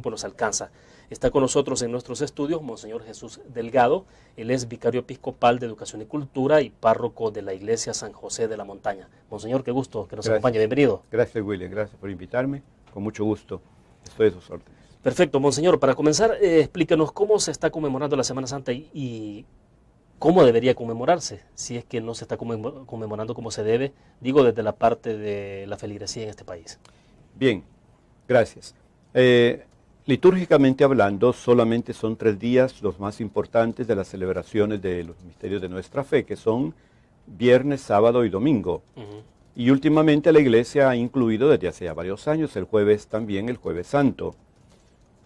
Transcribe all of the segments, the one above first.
tiempo nos alcanza. Está con nosotros en nuestros estudios Monseñor Jesús Delgado. Él es vicario episcopal de Educación y Cultura y párroco de la Iglesia San José de la Montaña. Monseñor, qué gusto que nos acompañe. Bienvenido. Gracias, William. Gracias por invitarme. Con mucho gusto. Estoy a sus órdenes. Perfecto, Monseñor. Para comenzar, explícanos cómo se está conmemorando la Semana Santa y cómo debería conmemorarse, si es que no se está conmemorando como se debe, digo desde la parte de la feligresía en este país. Bien, gracias. Litúrgicamente hablando, solamente son 3 días los más importantes de las celebraciones de los misterios de nuestra fe, que son viernes, sábado y domingo. Y últimamente la Iglesia ha incluido desde hace ya varios años el jueves también, el Jueves Santo.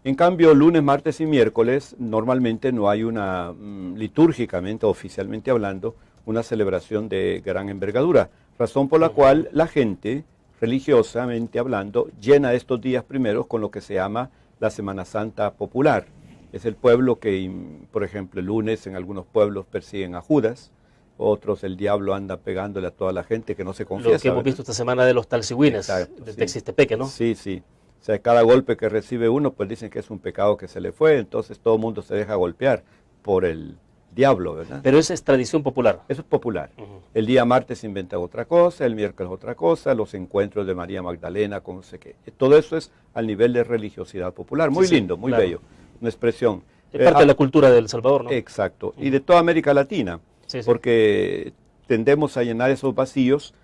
En cambio, lunes, martes y miércoles normalmente no hay una, litúrgicamente, oficialmente hablando, una celebración de gran envergadura, razón por la cual la gente, religiosamente hablando, llena estos días primeros con lo que se llama la Semana Santa popular. Es el pueblo que, por ejemplo, el lunes en algunos pueblos persiguen a Judas, otros el diablo anda pegándole a toda la gente que no se confiesa. Lo que hemos visto esta semana de los talsigüines, de Texistepeque, ¿no? Sí, sí. O sea, cada golpe que recibe uno, pues dicen que es un pecado que se le fue, entonces todo el mundo se deja golpear por el diablo, ¿verdad? Pero esa es tradición popular. Eso es popular. El día martes se inventa otra cosa, el miércoles otra cosa, los encuentros de María Magdalena, con no sé qué. Todo eso es al nivel de religiosidad popular. Muy lindo, muy bello. Una expresión. Es parte de la cultura de El Salvador, ¿no? Exacto. Y de toda América Latina, porque tendemos a llenar esos vacíos,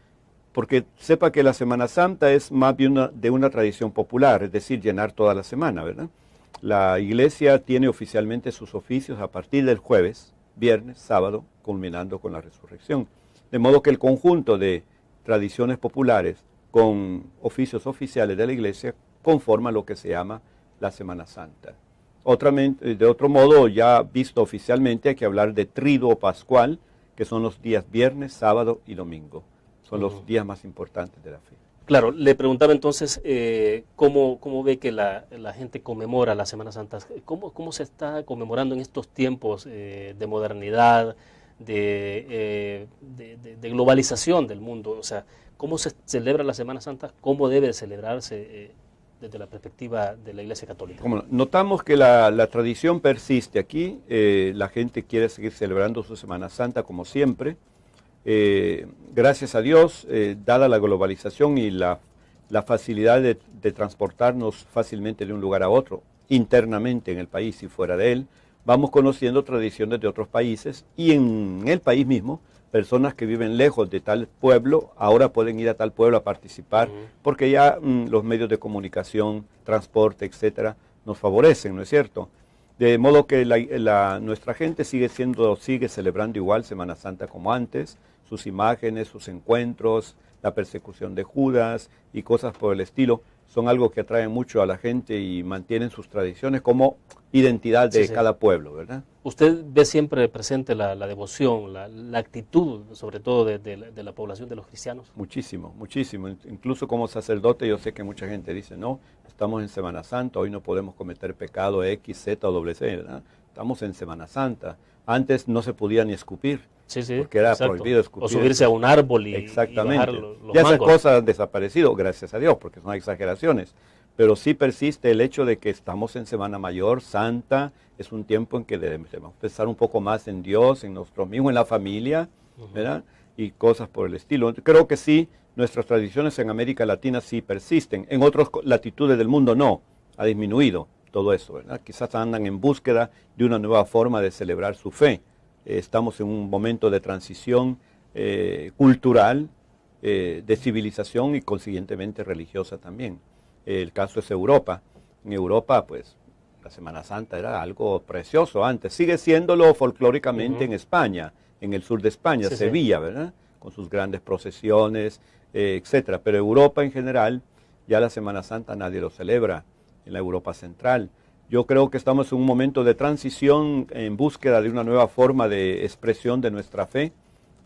porque sepa que la Semana Santa es más bien de una tradición popular, es decir, llenar toda la semana, ¿verdad? La Iglesia tiene oficialmente sus oficios a partir del jueves, viernes, sábado, culminando con la resurrección. De modo que el conjunto de tradiciones populares con oficios oficiales de la Iglesia conforma lo que se llama la Semana Santa. De otro modo, ya visto oficialmente, hay que hablar de Triduo Pascual, que son los días viernes, sábado y domingo. Son los días más importantes de la fe. Claro, le preguntaba entonces cómo ve que la gente conmemora la Semana Santa. ¿Cómo se está conmemorando en estos tiempos de modernidad, de globalización del mundo? O sea, ¿cómo se celebra la Semana Santa? ¿Cómo debe celebrarse desde la perspectiva de la Iglesia Católica? Notamos que la tradición persiste aquí. La gente quiere seguir celebrando su Semana Santa como siempre. Gracias a Dios, dada la globalización y la facilidad de transportarnos fácilmente de un lugar a otro, internamente en el país y fuera de él, vamos conociendo tradiciones de otros países y en el país mismo, personas que viven lejos de tal pueblo, ahora pueden ir a tal pueblo a participar, porque ya los medios de comunicación, transporte, etcétera, nos favorecen, ¿no es cierto? De modo que nuestra gente sigue celebrando igual Semana Santa como antes, sus imágenes, sus encuentros, la persecución de Judas y cosas por el estilo, son algo que atraen mucho a la gente y mantienen sus tradiciones como identidad de cada pueblo, ¿verdad? Usted ve siempre presente la devoción, la actitud, sobre todo de la población de los cristianos. Muchísimo, muchísimo. Incluso como sacerdote yo sé que mucha gente dice, no, estamos en Semana Santa, hoy no podemos cometer pecado X, Z o doble C, ¿verdad? Estamos en Semana Santa. Antes no se podía ni escupir, porque era prohibido escupir. O subirse a un árbol y bajar los ya esas mangos. cosas han desaparecido, gracias a Dios, porque son exageraciones. Pero sí persiste el hecho de que estamos en Semana Mayor, Santa, es un tiempo en que debemos pensar un poco más en Dios, en nosotros mismos, en la familia, ¿verdad? Y cosas por el estilo. Creo que sí, nuestras tradiciones en América Latina sí persisten, en otras latitudes del mundo no, ha disminuido todo eso, ¿verdad? Quizás andan en búsqueda de una nueva forma de celebrar su fe. Estamos en un momento de transición cultural, de civilización y consiguientemente religiosa también. El caso es Europa. En Europa, pues, la Semana Santa era algo precioso antes. Sigue siéndolo folclóricamente en España, en el sur de España, Sevilla, ¿verdad? Con sus grandes procesiones, etcétera. Pero Europa en general, ya la Semana Santa nadie lo celebra, en la Europa central. Yo creo que estamos en un momento de transición en búsqueda de una nueva forma de expresión de nuestra fe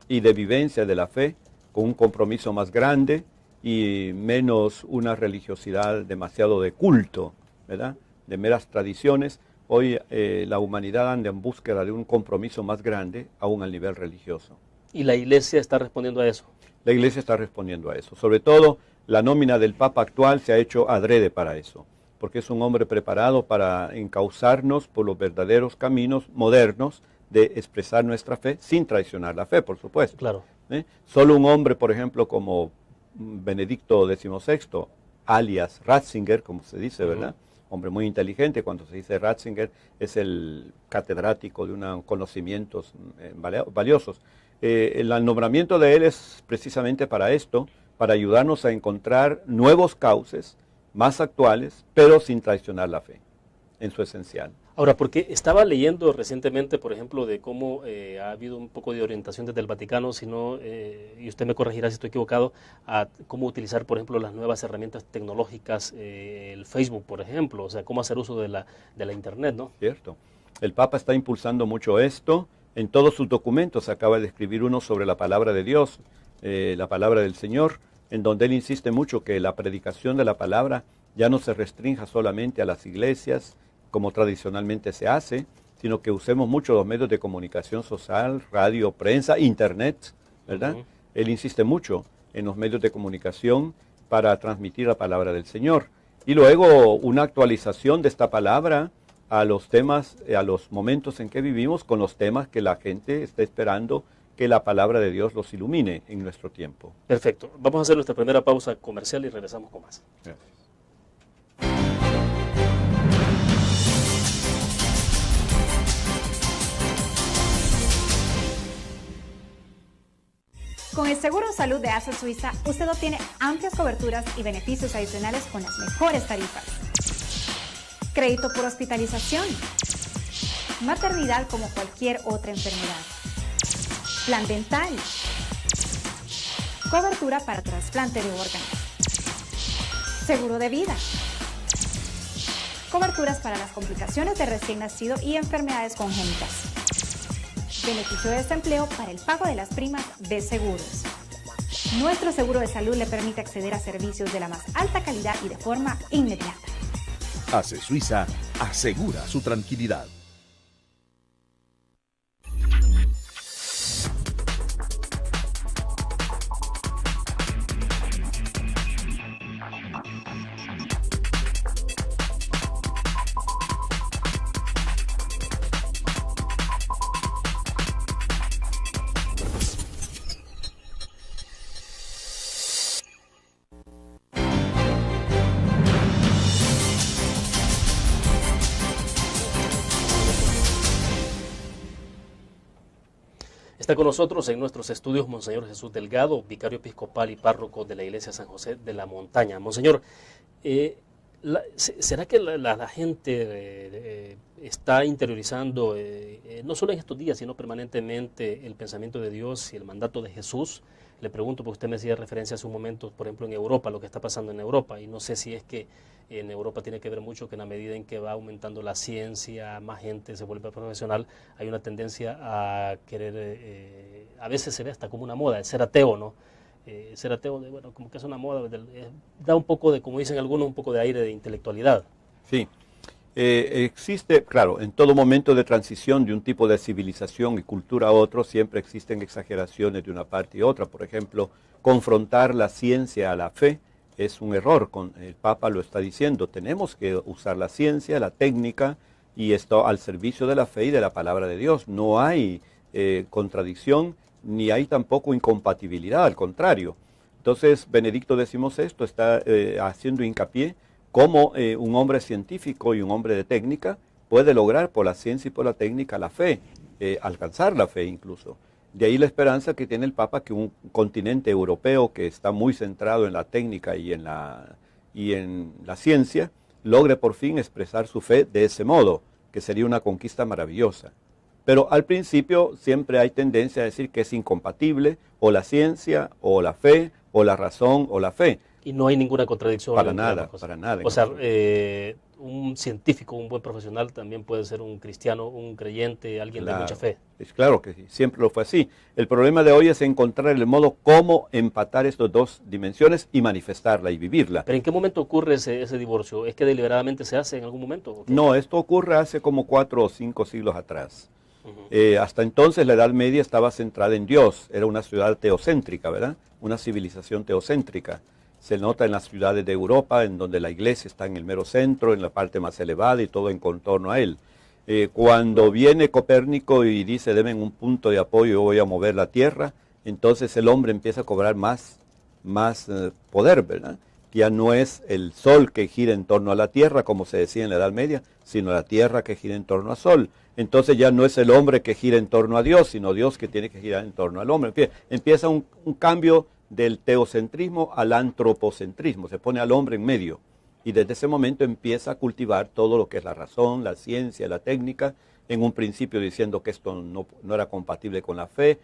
y de vivencia de la fe, con un compromiso más grande y menos una religiosidad demasiado de culto, ¿verdad? De meras tradiciones. Hoy la humanidad anda en búsqueda de un compromiso más grande, aún al nivel religioso. ¿Y la Iglesia está respondiendo a eso? La Iglesia está respondiendo a eso. Sobre todo, la nómina del Papa actual se ha hecho adrede para eso. porque es un hombre preparado para encauzarnos por los verdaderos caminos modernos de expresar nuestra fe sin traicionar la fe, por supuesto. Claro. Solo un hombre, por ejemplo, como Benedicto XVI, alias Ratzinger, como se dice, ¿verdad? Hombre muy inteligente, cuando se dice Ratzinger, es el catedrático de unos conocimientos valiosos. El nombramiento de él es precisamente para esto, para ayudarnos a encontrar nuevos cauces más actuales, pero sin traicionar la fe, en su esencial. Ahora, porque estaba leyendo recientemente, por ejemplo, de cómo ha habido un poco de orientación desde el Vaticano, y usted me corregirá si estoy equivocado, a cómo utilizar, por ejemplo, las nuevas herramientas tecnológicas, el Facebook, por ejemplo, o sea, cómo hacer uso de la Internet, ¿no? Cierto. El Papa está impulsando mucho esto. En todos sus documentos acaba de escribir uno sobre la palabra de Dios, la palabra del Señor, en donde él insiste mucho que la predicación de la palabra ya no se restrinja solamente a las iglesias, como tradicionalmente se hace, sino que usemos mucho los medios de comunicación social, radio, prensa, internet, ¿verdad? Él insiste mucho en los medios de comunicación para transmitir la palabra del Señor. Y luego una actualización de esta palabra a los temas, a los momentos en que vivimos, con los temas que la gente está esperando que la palabra de Dios los ilumine en nuestro tiempo. Perfecto. Vamos a hacer nuestra primera pausa comercial y regresamos con más. Gracias. Con el seguro de salud de AXA Suiza, usted obtiene amplias coberturas y beneficios adicionales con las mejores tarifas. Crédito por hospitalización. Maternidad como cualquier otra enfermedad. Plan dental. Cobertura para trasplante de órganos. Seguro de vida. Coberturas para las complicaciones de recién nacido y enfermedades congénitas. Beneficio de desempleo para el pago de las primas de seguros. Nuestro seguro de salud le permite acceder a servicios de la más alta calidad y de forma inmediata. AXA Suiza asegura su tranquilidad. Está con nosotros en nuestros estudios Monseñor Jesús Delgado, vicario episcopal y párroco de la Iglesia San José de la Montaña. Monseñor, ¿será que la gente está interiorizando, no solo en estos días, sino permanentemente, el pensamiento de Dios y el mandato de Jesús? Le pregunto, porque usted me hacía referencia hace un momento, por ejemplo, en Europa, lo que está pasando en Europa, y no sé si es que en Europa tiene que ver mucho que en la medida en que va aumentando la ciencia, más gente se vuelve profesional, hay una tendencia a querer, a veces se ve hasta como una moda, el ser ateo, ¿no? Ser ateo, bueno, como que es una moda, da un poco de, como dicen algunos, un poco de aire de intelectualidad. Sí. Existe, claro, en todo momento de transición de un tipo de civilización y cultura a otro, siempre existen exageraciones de una parte y otra. Por ejemplo, confrontar la ciencia a la fe es un error. El Papa lo está diciendo, tenemos que usar la ciencia, la técnica, y esto al servicio de la fe y de la palabra de Dios. No hay contradicción, ni hay tampoco incompatibilidad, al contrario. Entonces, Benedicto XVI está haciendo hincapié cómo un hombre científico y un hombre de técnica puede lograr por la ciencia y por la técnica la fe, alcanzar la fe incluso. De ahí la esperanza que tiene el Papa que un continente europeo que está muy centrado en la técnica y en la ciencia, logre por fin expresar su fe de ese modo, que sería una conquista maravillosa. Pero al principio siempre hay tendencia a decir que es incompatible o la ciencia o la fe o la razón o la fe. Y no hay ninguna contradicción. Para nada, para nada. O sea, un científico, un buen profesional también puede ser un cristiano, un creyente, alguien de mucha fe. Es claro que sí, siempre lo fue así. El problema de hoy es encontrar el modo cómo empatar estas dos dimensiones y manifestarla y vivirla. ¿Pero en qué momento ocurre ese divorcio? ¿Es que deliberadamente se hace en algún momento? No, esto ocurre hace como 4 o 5 siglos atrás. Hasta entonces la Edad Media estaba centrada en Dios, era una ciudad teocéntrica, ¿verdad? Una civilización teocéntrica. se nota en las ciudades de Europa, en donde la iglesia está en el mero centro, en la parte más elevada y todo en contorno a él. Cuando viene Copérnico y dice, denme un punto de apoyo, yo voy a mover la Tierra, entonces el hombre empieza a cobrar más poder, ¿verdad? Ya no es el Sol que gira en torno a la Tierra, como se decía en la Edad Media, sino la Tierra que gira en torno al Sol. Entonces ya no es el hombre que gira en torno a Dios, sino Dios que tiene que girar en torno al hombre. Empieza un cambio del teocentrismo al antropocentrismo, se pone al hombre en medio. Y desde ese momento empieza a cultivar todo lo que es la razón, la ciencia, la técnica, en un principio diciendo que esto no era compatible con la fe,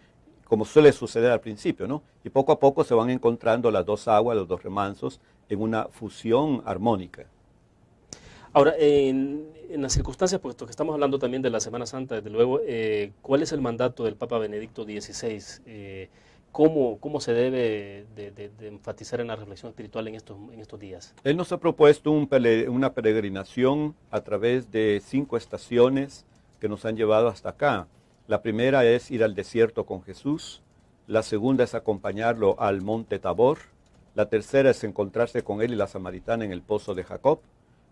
como suele suceder al principio, ¿no? Y poco a poco se van encontrando las dos aguas, los dos remansos, en una fusión armónica. Ahora, en las circunstancias, puesto que estamos hablando también de la Semana Santa, desde luego, ¿cuál es el mandato del Papa Benedicto XVI? ¿Cómo se debe de enfatizar en la reflexión espiritual en estos días? Él nos ha propuesto una peregrinación a través de 5 estaciones que nos han llevado hasta acá. La primera es ir al desierto con Jesús, la segunda es acompañarlo al monte Tabor, la tercera es encontrarse con él y la samaritana en el pozo de Jacob,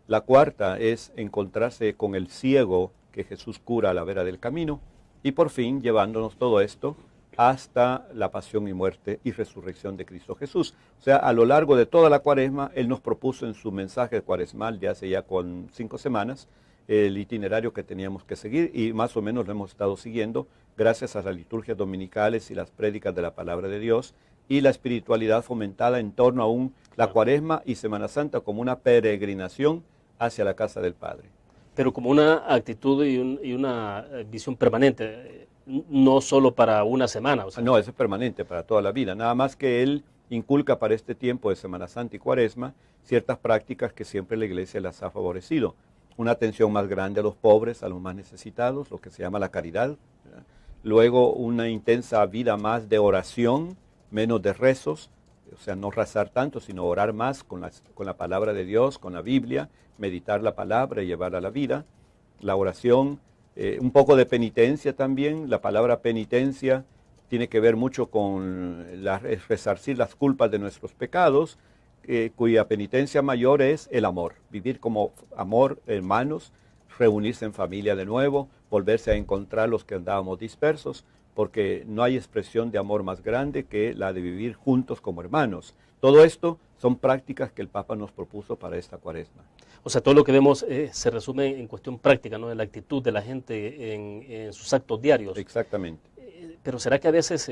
la cuarta es encontrarse con el ciego que Jesús cura a la vera del camino, y por fin llevándonos todo esto hasta la pasión y muerte y resurrección de Cristo Jesús. O sea, a lo largo de toda la Cuaresma, Él nos propuso en su mensaje cuaresmal de hace ya 5 semanas, el itinerario que teníamos que seguir, y más o menos lo hemos estado siguiendo gracias a las liturgias dominicales y las prédicas de la palabra de Dios y la espiritualidad fomentada en torno a la Cuaresma y Semana Santa como una peregrinación hacia la casa del Padre. Pero como una actitud y una visión permanente, no solo para una semana. O sea. No, eso es permanente, para toda la vida. Nada más que Él inculca para este tiempo de Semana Santa y Cuaresma ciertas prácticas que siempre la Iglesia las ha favorecido. Una atención más grande a los pobres, a los más necesitados, lo que se llama la caridad. ¿Verdad? Luego una intensa vida más de oración, menos de rezos, o sea, no rezar tanto, sino orar más con la palabra de Dios, con la Biblia, meditar la palabra y llevarla a la vida. La oración, un poco de penitencia también. La palabra penitencia tiene que ver mucho con resarcir las culpas de nuestros pecados, cuya penitencia mayor es el amor, vivir como amor, hermanos, reunirse en familia de nuevo, volverse a encontrar los que andábamos dispersos, porque no hay expresión de amor más grande que la de vivir juntos como hermanos. Todo esto son prácticas que el Papa nos propuso para esta Cuaresma. O sea, todo lo que vemos se resume en cuestión práctica, ¿no? En la actitud de la gente en sus actos diarios. Exactamente. Pero ¿será que a veces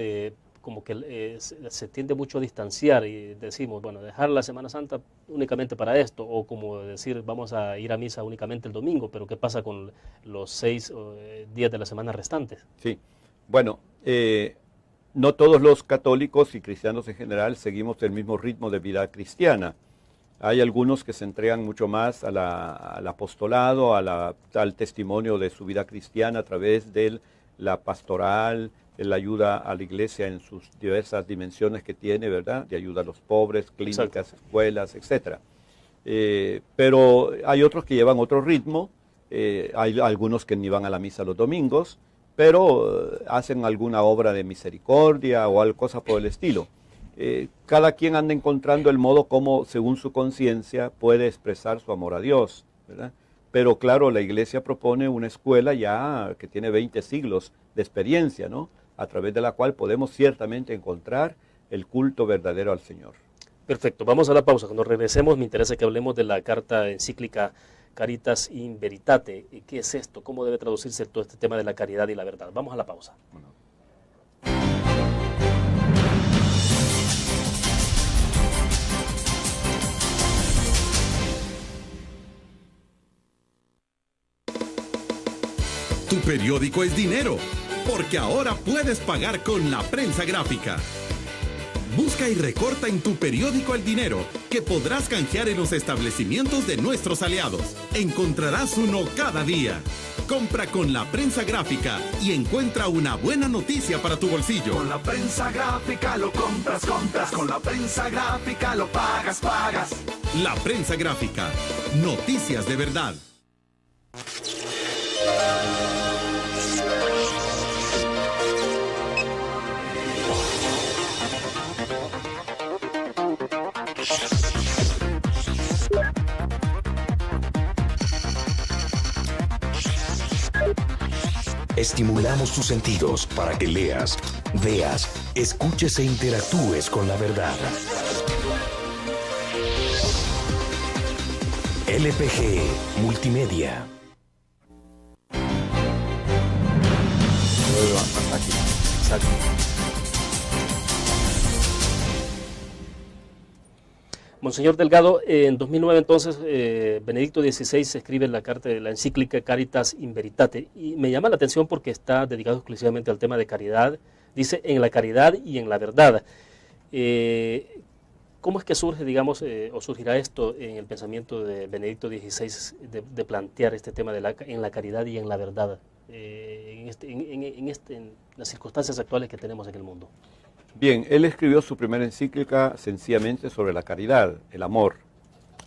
como que se tiende mucho a distanciar y decimos, bueno, dejar la Semana Santa únicamente para esto, o como decir, vamos a ir a misa únicamente el domingo, pero ¿qué pasa con los 6 días de la semana restantes? Sí, bueno, no todos los católicos y cristianos en general seguimos el mismo ritmo de vida cristiana. Hay algunos que se entregan mucho más al apostolado, al testimonio de su vida cristiana a través de la pastoral, la ayuda a la iglesia en sus diversas dimensiones que tiene, ¿verdad? De ayuda a los pobres, clínicas, exacto, escuelas, etc. Pero hay otros que llevan otro ritmo, hay algunos que ni van a la misa los domingos, pero hacen alguna obra de misericordia o algo cosa por el estilo. Cada quien anda encontrando el modo como, según su conciencia, puede expresar su amor a Dios, ¿verdad? Pero claro, la iglesia propone una escuela ya que tiene 20 siglos de experiencia, ¿no? A través de la cual podemos ciertamente encontrar el culto verdadero al Señor. Perfecto, vamos a la pausa. Cuando regresemos me interesa que hablemos de la carta encíclica Caritas in Veritate. ¿Qué es esto? ¿Cómo debe traducirse todo este tema de la caridad y la verdad? Vamos a la pausa. Bueno. Tu periódico es dinero, porque ahora puedes pagar con la prensa gráfica. Busca y recorta en tu periódico el dinero que podrás canjear en los establecimientos de nuestros aliados. Encontrarás uno cada día. Compra con la prensa gráfica y encuentra una buena noticia para tu bolsillo. Con la prensa gráfica lo compras. Con la prensa gráfica lo pagas. La prensa gráfica. Noticias de verdad. Estimulamos tus sentidos para que leas, veas, escuches e interactúes con la verdad. LPG Multimedia. Exacto. Monseñor Delgado, en 2009 entonces Benedicto XVI escribe la carta de la encíclica Caritas in Veritate y me llama la atención porque está dedicado exclusivamente al tema de caridad, dice en la caridad y en la verdad. ¿Cómo es que surge, digamos, o surgirá esto en el pensamiento de Benedicto XVI de plantear este tema en la caridad y en la verdad en las circunstancias actuales que tenemos en el mundo? Bien, él escribió su primera encíclica sencillamente sobre la caridad, el amor.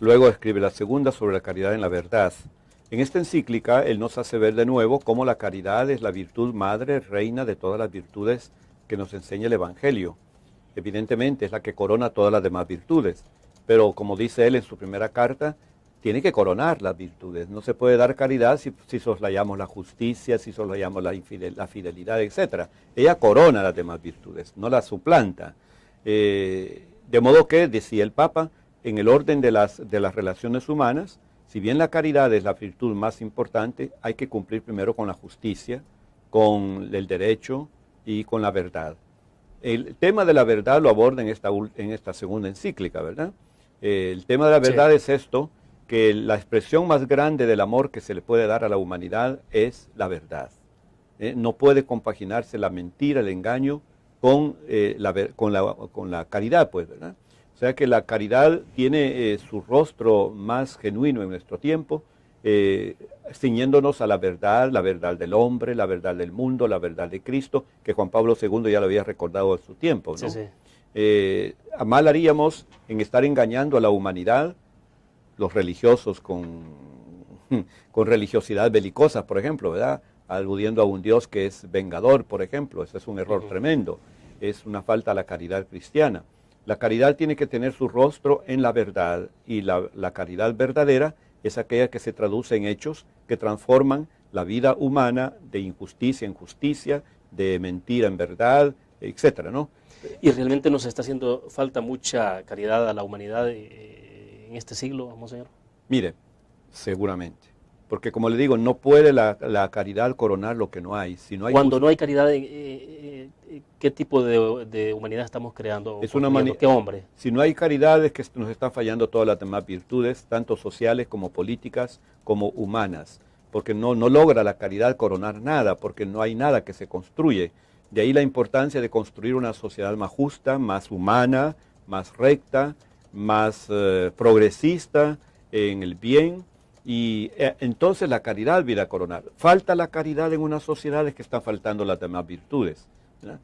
Luego escribe la segunda sobre la caridad en la verdad. En esta encíclica él nos hace ver de nuevo cómo la caridad es la virtud madre, reina de todas las virtudes que nos enseña el Evangelio. Evidentemente es la que corona todas las demás virtudes, pero como dice él en su primera carta, tiene que coronar las virtudes. No se puede dar caridad si soslayamos la justicia, si soslayamos la fidelidad, etc. Ella corona las demás virtudes, no las suplanta. De modo que, decía el Papa, en el orden de las relaciones humanas, si bien la caridad es la virtud más importante, hay que cumplir primero con la justicia, con el derecho y con la verdad. El tema de la verdad lo aborda en esta segunda encíclica, ¿verdad? El tema de la verdad es esto, que la expresión más grande del amor que se le puede dar a la humanidad es la verdad. No puede compaginarse la mentira, el engaño con la caridad, pues, ¿verdad? O sea que la caridad tiene su rostro más genuino en nuestro tiempo, ciñéndonos a la verdad del hombre, la verdad del mundo, la verdad de Cristo, que Juan Pablo II ya lo había recordado en su tiempo, ¿no? Sí, sí. Mal haríamos en estar engañando a la humanidad, los religiosos con religiosidad belicosa, por ejemplo, ¿verdad? Aludiendo a un Dios que es vengador, por ejemplo. Ese es un error tremendo. Es una falta a la caridad cristiana. La caridad tiene que tener su rostro en la verdad, y la caridad verdadera es aquella que se traduce en hechos que transforman la vida humana de injusticia en justicia, de mentira en verdad, etcétera, ¿no? Y realmente nos está haciendo falta mucha caridad a la humanidad en este siglo, Monseñor. Mire, seguramente. Porque como le digo, no puede la caridad coronar lo que no hay. Si no hay Cuando no hay caridad, ¿qué tipo de humanidad estamos creando? ¿Qué hombre? Si no hay caridad es que nos están fallando todas las demás virtudes, tanto sociales como políticas, como humanas. Porque no logra la caridad coronar nada, porque no hay nada que se construye. De ahí la importancia de construir una sociedad más justa, más humana, más recta, más progresista en el bien, y entonces la caridad viene a coronar. Falta la caridad en unas sociedades que están faltando las demás virtudes, ¿verdad?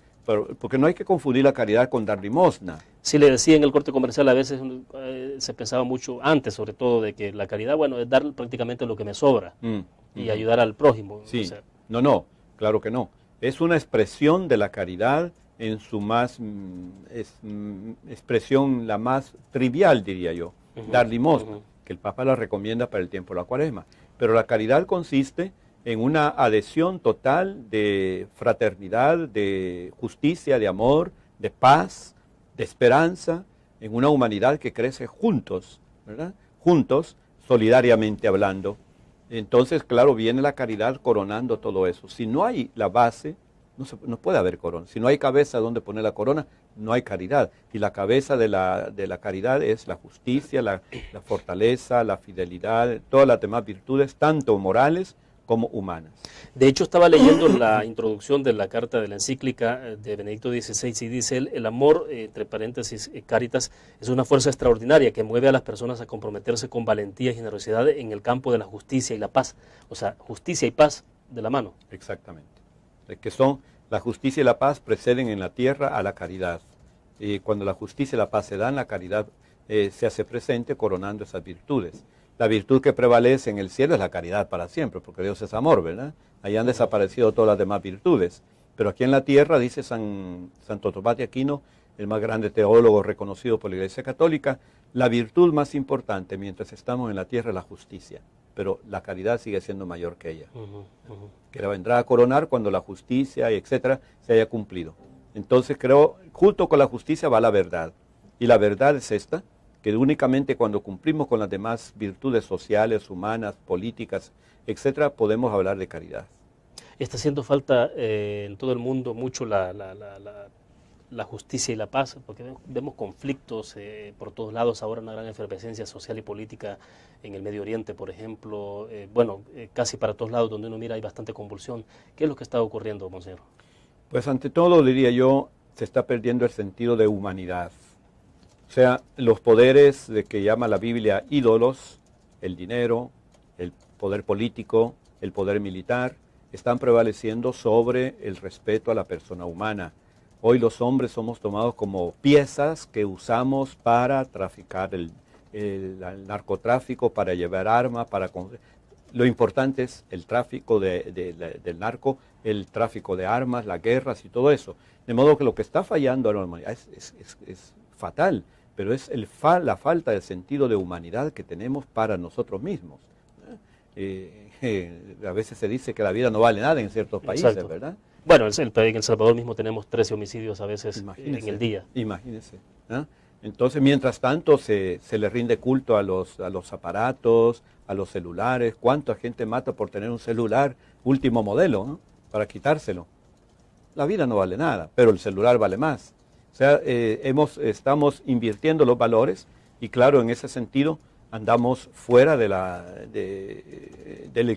Porque no hay que confundir la caridad con dar limosna. Sí, le decía en el corte comercial, a veces se pensaba mucho antes, sobre todo, de que la caridad, bueno, es dar prácticamente lo que me sobra y ayudar al prójimo. Sí, o sea, no, claro que no. Es una expresión de la caridad en su más expresión la más trivial, diría yo, dar limosna, que el Papa la recomienda para el tiempo de la Cuaresma. Pero la caridad consiste en una adhesión total de fraternidad, de justicia, de amor, de paz, de esperanza, en una humanidad que crece juntos, ¿verdad? Juntos, solidariamente hablando. Entonces, claro, viene la caridad coronando todo eso. Si no hay la base, no puede haber corona. Si no hay cabeza donde poner la corona, no hay caridad. Y la cabeza de la caridad es la justicia, la fortaleza, la fidelidad, todas las demás virtudes, tanto morales como humanas. De hecho, estaba leyendo la introducción de la carta de la encíclica de Benedicto XVI y dice él, el amor, entre paréntesis, caritas, es una fuerza extraordinaria que mueve a las personas a comprometerse con valentía y generosidad en el campo de la justicia y la paz. O sea, justicia y paz de la mano. Exactamente. Que son la justicia y la paz preceden en la tierra a la caridad. Y cuando la justicia y la paz se dan, la caridad se hace presente coronando esas virtudes. La virtud que prevalece en el cielo es la caridad para siempre, porque Dios es amor, ¿verdad? Ahí han desaparecido todas las demás virtudes. Pero aquí en la tierra, dice Santo Tomás de Aquino, el más grande teólogo reconocido por la Iglesia Católica, la virtud más importante mientras estamos en la tierra es la justicia. pero la caridad sigue siendo mayor que ella. Que la vendrá a coronar cuando la justicia, etcétera, se haya cumplido. Entonces creo, junto con la justicia va la verdad. Y la verdad es esta, que únicamente cuando cumplimos con las demás virtudes sociales, humanas, políticas, etcétera, podemos hablar de caridad. Está haciendo falta en todo el mundo mucho la justicia y la paz, porque vemos conflictos por todos lados, ahora una gran efervescencia social y política en el Medio Oriente, por ejemplo, casi para todos lados donde uno mira hay bastante convulsión. ¿Qué es lo que está ocurriendo, monseñor? Pues ante todo, diría yo, se está perdiendo el sentido de humanidad. O sea, los poderes de que llama la Biblia ídolos, el dinero, el poder político, el poder militar, están prevaleciendo sobre el respeto a la persona humana. Hoy los hombres somos tomados como piezas que usamos para traficar el narcotráfico, para llevar armas, Lo importante es el tráfico del narco, el tráfico de armas, las guerras y todo eso. De modo que lo que está fallando a la humanidad es fatal, pero es la falta de sentido de humanidad que tenemos para nosotros mismos. A veces se dice que la vida no vale nada en ciertos países, exacto, ¿verdad? Bueno, en El Salvador mismo tenemos 13 homicidios a veces en el día. Imagínense. ¿Eh? Entonces, mientras tanto, se le rinde culto a los aparatos, a los celulares. ¿Cuánta gente mata por tener un celular último modelo, ¿no? Para quitárselo? La vida no vale nada, pero el celular vale más. O sea, estamos invirtiendo los valores y claro, en ese sentido andamos fuera del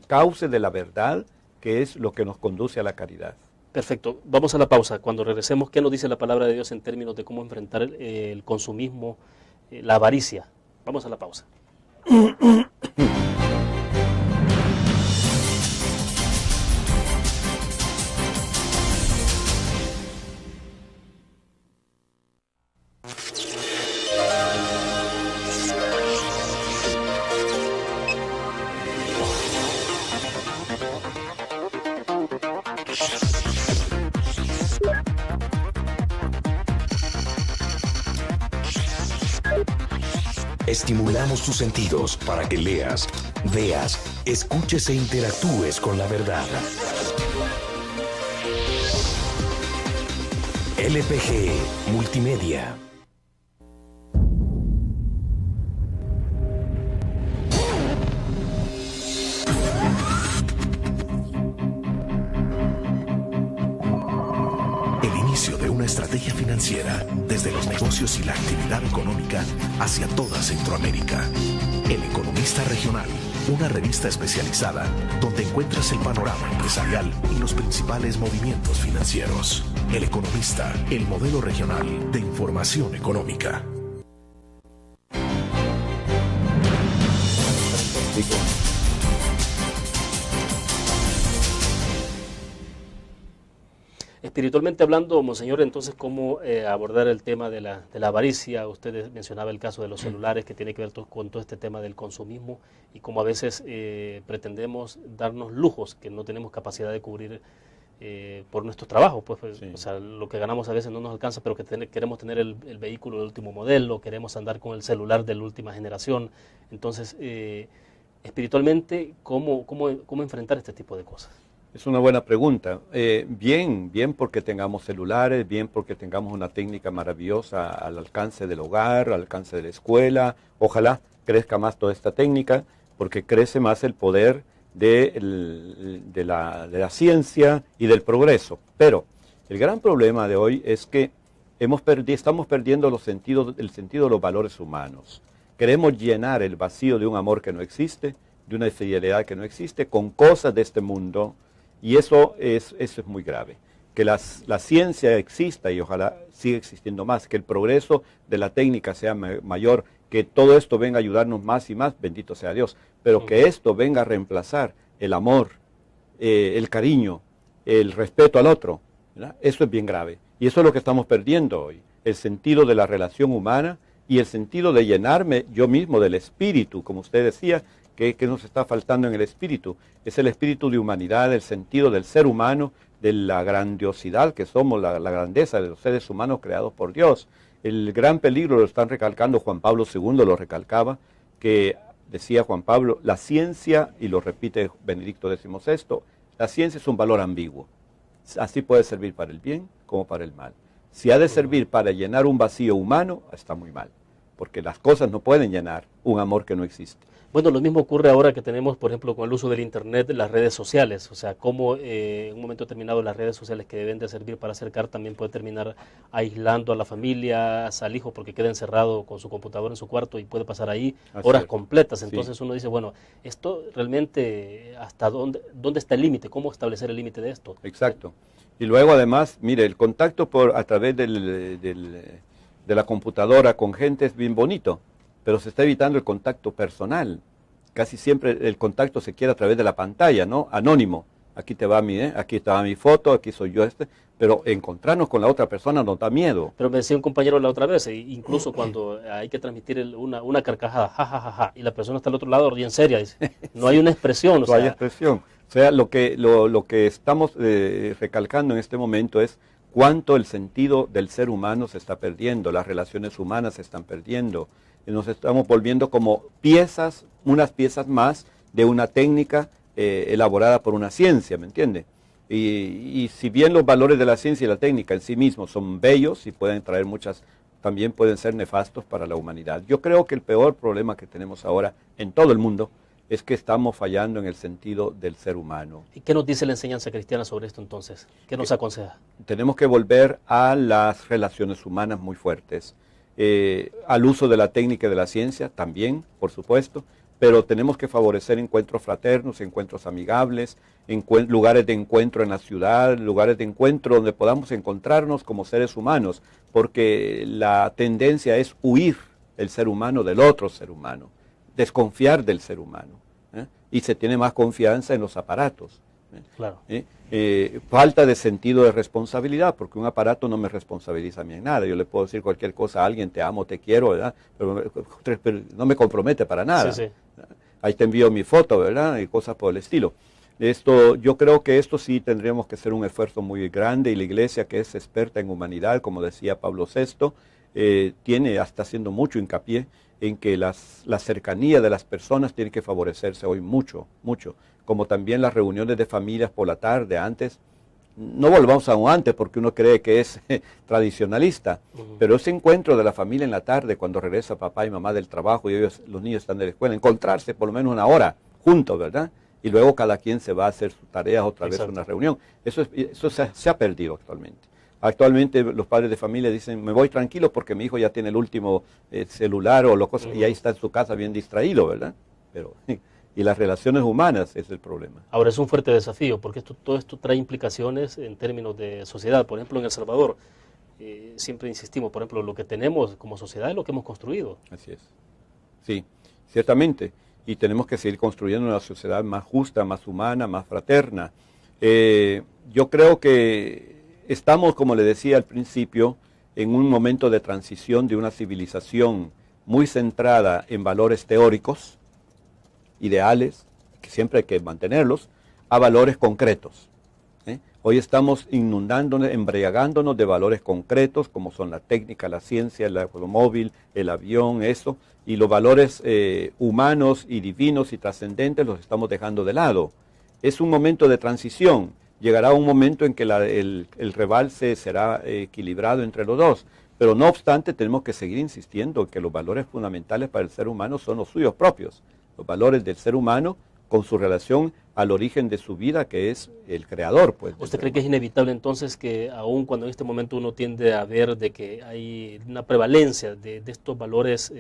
cauce de la verdad, que es lo que nos conduce a la caridad. Perfecto. Vamos a la pausa. Cuando regresemos, ¿qué nos dice la palabra de Dios en términos de cómo enfrentar el consumismo, la avaricia? Vamos a la pausa. Estimulamos tus sentidos para que leas, veas, escuches e interactúes con la verdad. LPG Multimedia. El inicio de una estrategia financiera desde los negocios y la actividad económica hacia toda Centroamérica. El Economista Regional, una revista especializada donde encuentras el panorama empresarial y los principales movimientos financieros. El Economista, el modelo regional de información económica. Espiritualmente hablando, monseñor, entonces, ¿cómo abordar el tema de la avaricia? Usted mencionaba el caso de los celulares, que tiene que ver con todo este tema del consumismo, y cómo a veces pretendemos darnos lujos que no tenemos capacidad de cubrir por nuestros trabajos. Pues, sí. O sea, lo que ganamos a veces no nos alcanza, pero que queremos tener el vehículo del último modelo, queremos andar con el celular de la última generación. Entonces, espiritualmente, ¿cómo enfrentar este tipo de cosas? Es una buena pregunta. Bien porque tengamos celulares, bien porque tengamos una técnica maravillosa al alcance del hogar, al alcance de la escuela. Ojalá crezca más toda esta técnica, porque crece más el poder de la ciencia y del progreso. Pero el gran problema de hoy es que estamos perdiendo el sentido de los valores humanos. Queremos llenar el vacío de un amor que no existe, de una fidelidad que no existe, con cosas de este mundo. Y eso es muy grave. Que la ciencia exista y ojalá siga existiendo más, que el progreso de la técnica sea mayor, que todo esto venga a ayudarnos más y más, bendito sea Dios, pero que esto venga a reemplazar el amor, el cariño, el respeto al otro, ¿verdad? Eso es bien grave. Y eso es lo que estamos perdiendo hoy, el sentido de la relación humana y el sentido de llenarme yo mismo del espíritu, como usted decía, que nos está faltando en el espíritu. Es el espíritu de humanidad, el sentido del ser humano, de la grandiosidad que somos, la grandeza de los seres humanos creados por Dios. El gran peligro lo están recalcando, Juan Pablo II lo recalcaba, que decía Juan Pablo, la ciencia, y lo repite Benedicto XVI, la ciencia es un valor ambiguo. Así puede servir para el bien como para el mal. Si ha de servir para llenar un vacío humano, está muy mal, porque las cosas no pueden llenar un amor que no existe. Bueno, lo mismo ocurre ahora que tenemos, por ejemplo, con el uso del Internet, las redes sociales. O sea, cómo en un momento determinado las redes sociales que deben de servir para acercar también puede terminar aislando a la familia, al hijo, porque queda encerrado con su computadora en su cuarto y puede pasar ahí horas completas. Entonces uno dice, bueno, esto realmente, ¿hasta dónde está el límite? ¿Cómo establecer el límite de esto? Exacto. Y luego además, mire, el contacto a través de la computadora con gente es bien bonito, pero se está evitando el contacto personal. Casi siempre el contacto se quiere a través de la pantalla, ¿no? Anónimo. Aquí te va aquí está mi foto, aquí soy yo pero encontrarnos con la otra persona nos da miedo. Pero me decía un compañero la otra vez, incluso cuando hay que transmitir una carcajada, ja, y la persona está al otro lado bien seria, dice, no hay una expresión. No hay expresión. O sea, lo que estamos recalcando en este momento es cuánto el sentido del ser humano se está perdiendo, las relaciones humanas se están perdiendo. Nos estamos volviendo como piezas, unas piezas más de una técnica elaborada por una ciencia, ¿me entiende? Y si bien los valores de la ciencia y la técnica en sí mismos son bellos y pueden traer también pueden ser nefastos para la humanidad. Yo creo que el peor problema que tenemos ahora en todo el mundo es que estamos fallando en el sentido del ser humano. ¿Y qué nos dice la enseñanza cristiana sobre esto entonces? ¿Qué nos aconseja? Tenemos que volver a las relaciones humanas muy fuertes. Al uso de la técnica y de la ciencia también, por supuesto, pero tenemos que favorecer encuentros fraternos, encuentros amigables, lugares de encuentro en la ciudad, lugares de encuentro donde podamos encontrarnos como seres humanos, porque la tendencia es huir el ser humano del otro ser humano, desconfiar del ser humano, y se tiene más confianza en los aparatos. Claro. Falta de sentido de responsabilidad, porque un aparato no me responsabiliza a mí en nada. Yo le puedo decir cualquier cosa a alguien, te amo, te quiero, ¿verdad? Pero no me compromete para nada. Sí. Ahí te envío mi foto, ¿verdad? Y cosas por el estilo. Yo creo que esto sí tendríamos que hacer un esfuerzo muy grande, y la Iglesia, que es experta en humanidad, como decía Pablo VI, está haciendo mucho hincapié en que la cercanía de las personas tiene que favorecerse hoy mucho, como también las reuniones de familias por la tarde. Antes, no volvamos a un antes porque uno cree que es tradicionalista, pero ese encuentro de la familia en la tarde, cuando regresa papá y mamá del trabajo y los niños están de la escuela, encontrarse por lo menos una hora juntos, ¿verdad? Y luego cada quien se va a hacer sus tareas otra vez en una reunión. Eso se ha perdido actualmente. Actualmente los padres de familia dicen, me voy tranquilo porque mi hijo ya tiene el último celular y ahí está en su casa bien distraído, ¿verdad? Y las relaciones humanas es el problema. Ahora es un fuerte desafío porque todo esto trae implicaciones en términos de sociedad. Por ejemplo, en El Salvador, siempre insistimos, por ejemplo, lo que tenemos como sociedad es lo que hemos construido. Así es. Sí, ciertamente. Y tenemos que seguir construyendo una sociedad más justa, más humana, más fraterna. Yo creo que estamos, como le decía al principio, en un momento de transición de una civilización muy centrada en valores teóricos, ideales, que siempre hay que mantenerlos, a valores concretos. Hoy estamos embriagándonos de valores concretos, como son la técnica, la ciencia, el automóvil, el avión, eso, y los valores humanos y divinos y trascendentes los estamos dejando de lado. Es un momento de transición. Llegará un momento en que el rebalse será equilibrado entre los dos, pero no obstante tenemos que seguir insistiendo en que los valores fundamentales para el ser humano son los suyos propios, los valores del ser humano con su relación al origen de su vida, que es el creador. Pues, ¿Usted cree que es inevitable entonces que aun cuando en este momento uno tiende a ver de que hay una prevalencia de estos valores,